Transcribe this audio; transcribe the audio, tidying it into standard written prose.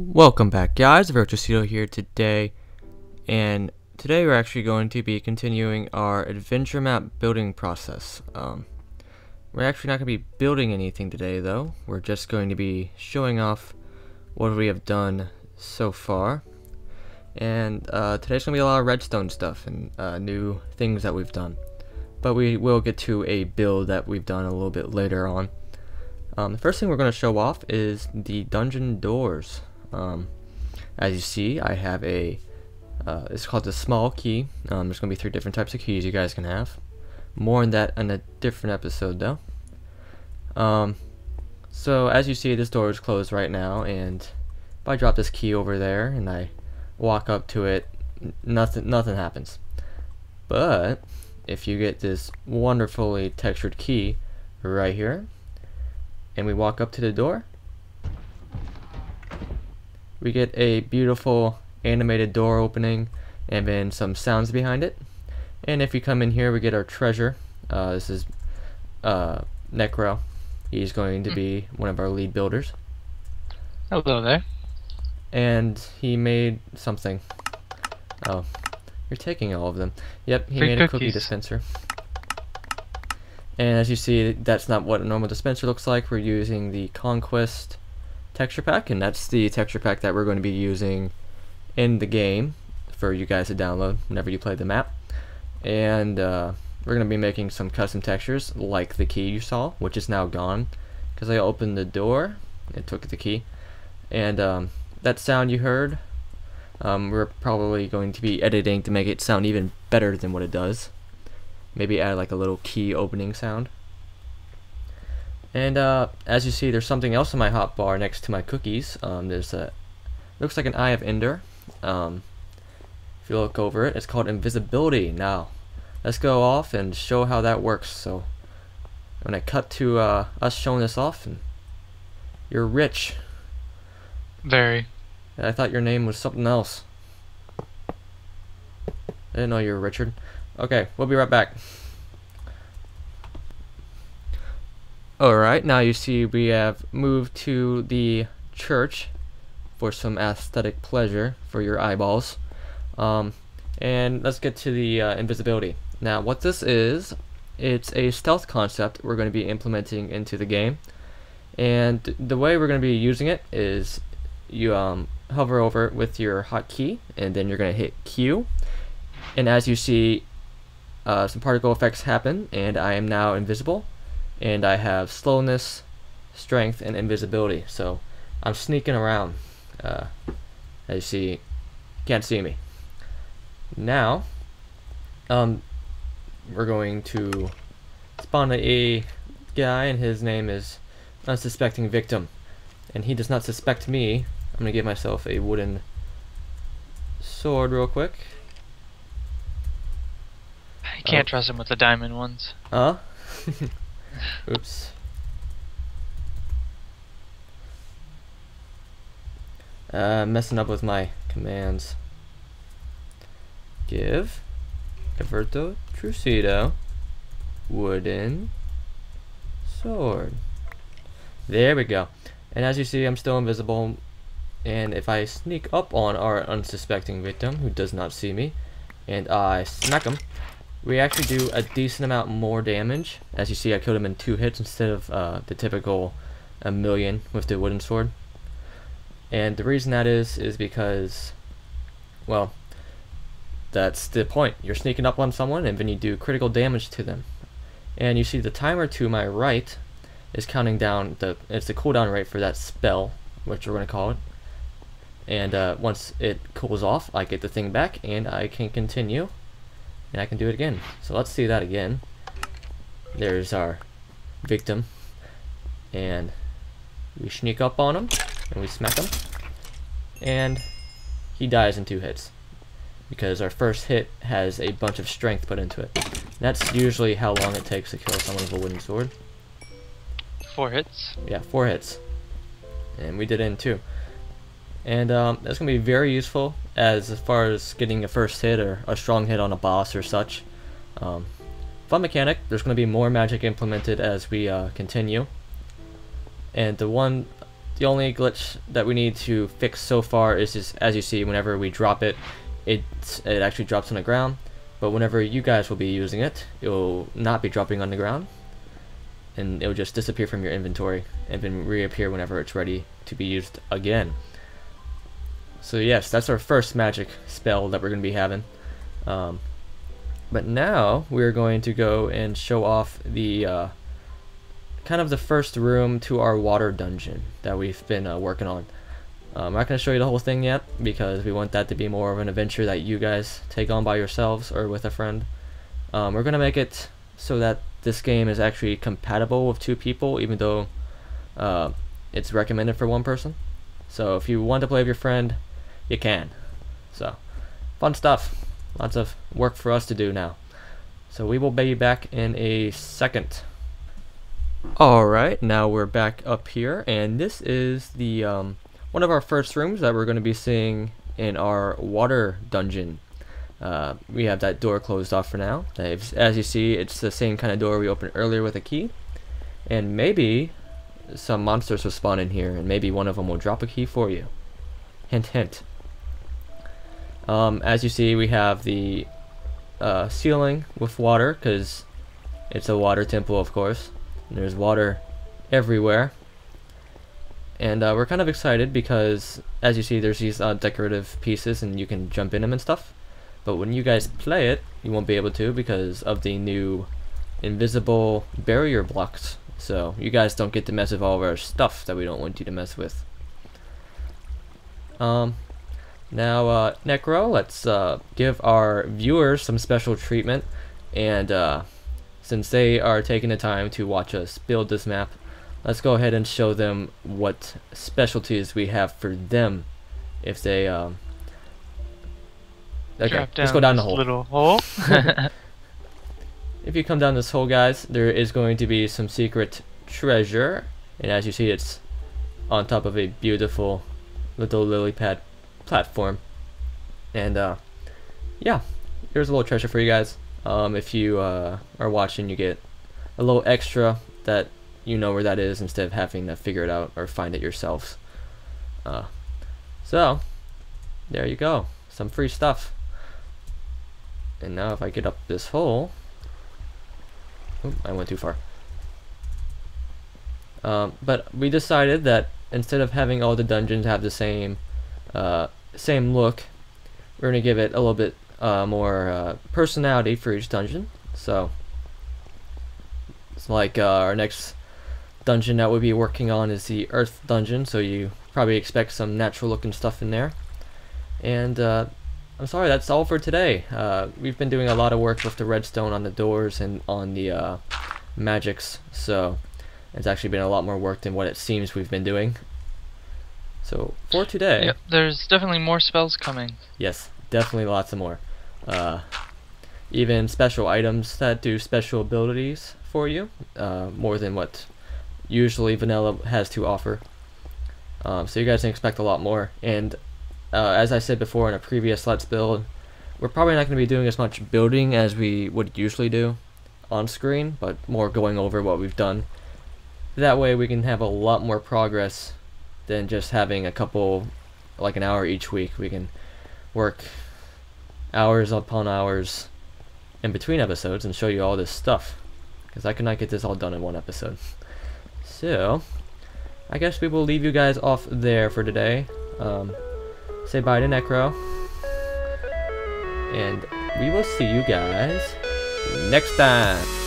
Welcome back, guys. Evertotrucido here today, and today we're actually going to be continuing our adventure map building process. We're actually not going to be building anything today, though. We're just going to be showing off what we have done so far, and today's going to be a lot of redstone stuff and new things that we've done. But we will get to a build that we've done a little bit later on. The first thing we're going to show off is the dungeon doors. As you see, I have a it's called the small key. There's gonna be 3 different types of keys you guys can have. More on that in a different episode, though. So as you see, this door is closed right now, and if I drop this key over there and I walk up to it, nothing happens. But if you get this wonderfully textured key right here, and we walk up to the door, we get a beautiful animated door opening and then some sounds behind it. And if you come in here, we get our treasure. This is Necro. He's going to be one of our lead builders. Hello there. And he made something. Oh, you're taking all of them. Yep, he Free made a cookies. cookie dispenser. And as you see, that's not what a normal dispenser looks like. We're using the Conquest texture pack, and that's the texture pack that we're going to be using in the game for you guys to download whenever you play the map. And we're going to be making some custom textures like the key you saw, which is now gone because I opened the door and took the key. And that sound you heard, we're probably going to be editing to make it sound even better than what it does. Maybe add like a little key opening sound. And as you see, there's something else in my hotbar next to my cookies. There's a, looks like an Eye of Ender. If you look over it, it's called invisibility. Now, let's go off and show how that works. So, when I cut to us showing this off, and you're rich. Very. I thought your name was something else. I didn't know you were Richard. Okay, we'll be right back. Alright, now you see we have moved to the church for some aesthetic pleasure for your eyeballs. And let's get to the invisibility. Now what this is, it's a stealth concept we're going to be implementing into the game. And the way we're going to be using it is you hover over it with your hotkey, and then you're going to hit Q. And as you see, some particle effects happen, and I am now invisible. And I have slowness, strength, and invisibility. So I'm sneaking around. As you see, you can't see me. Now, we're going to spawn a guy, and his name is Unsuspecting Victim. And he does not suspect me. I'm gonna give myself a wooden sword real quick. You can't trust him with the diamond ones. Huh? Oops. Messing up with my commands. Give Evertotrucido wooden sword. There we go. And as you see, I'm still invisible. And if I sneak up on our unsuspecting victim, who does not see me, and I smack him, we actually do a decent amount more damage. As you see, I killed him in 2 hits instead of the typical 1,000,000 with the wooden sword. And the reason that is because, well, that's the point. You're sneaking up on someone, and then you do critical damage to them. And you see the timer to my right is counting down. It's the cooldown rate for that spell, which we're going to call it. And once it cools off, I get the thing back, and I can continue. And I can do it again. So let's see that again. There's our victim. And we sneak up on him. And we smack him. And he dies in 2 hits. Because our first hit has a bunch of strength put into it. And that's usually how long it takes to kill someone with a wooden sword. 4 hits. Yeah, 4 hits. And we did it in 2. And that's going to be very useful as far as getting a first hit or a strong hit on a boss or such. Fun mechanic. There's going to be more magic implemented as we continue. And the the only glitch that we need to fix so far is just, as you see, whenever we drop it, it actually drops on the ground. But whenever you guys will be using it, it will not be dropping on the ground, and it will just disappear from your inventory and then reappear whenever it's ready to be used again. So yes, that's our first magic spell that we're going to be having. But now we're going to go and show off the kind of the first room to our water dungeon that we've been working on. I'm not going to show you the whole thing yet because we want that to be more of an adventure that you guys take on by yourselves or with a friend. We're going to make it so that this game is actually compatible with 2 people, even though it's recommended for 1 person. So if you want to play with your friend, you can. So fun stuff. Lots of work for us to do now. So we will be back in a second. Alright, now we're back up here, and this is the one of our first rooms that we're going to be seeing in our water dungeon. We have that door closed off for now. As you see, it's the same kind of door we opened earlier with a key, and maybe some monsters will spawn in here, and maybe one of them will drop a key for you. Hint, hint. As you see, we have the ceiling with water, because it's a water temple, of course. And there's water everywhere. And we're kind of excited because, as you see, there's these decorative pieces and you can jump in them and stuff. But when you guys play it, you won't be able to because of the new invisible barrier blocks. So you guys don't get to mess with all of our stuff that we don't want you to mess with. Now, Necro, let's give our viewers some special treatment. And since they are taking the time to watch us build this map, let's go ahead and show them what specialties we have for them if they okay, let's go down the hole. Little hole. If you come down this hole, guys, there is going to be some secret treasure, and as you see, it's on top of a beautiful little lily pad platform. And yeah, here's a little treasure for you guys. If you are watching, you get a little extra that you know where that is instead of having to figure it out or find it yourselves. So there you go, some free stuff. And now if I get up this hole, oop, I went too far. But we decided that instead of having all the dungeons have the same look, we're gonna give it a little bit more personality for each dungeon. So it's like our next dungeon that we'll be working on is the Earth dungeon, so you probably expect some natural looking stuff in there. And I'm sorry, that's all for today. We've been doing a lot of work with the redstone on the doors and on the magics, so it's actually been a lot more work than what it seems we've been doing. So for today, Yep, there's definitely more spells coming. yes, definitely lots of more. Even special items that do special abilities for you, more than what usually vanilla has to offer. So you guys can expect a lot more. And as I said before in a previous Let's Build, we're probably not going to be doing as much building as we would usually do on screen, but more going over what we've done. That way we can have a lot more progress than just having a couple, like an hour each week. We can work hours upon hours in between episodes and show you all this stuff, because I could not get this all done in one episode. So I guess we will leave you guys off there for today. Say bye to Necro, and we will see you guys next time.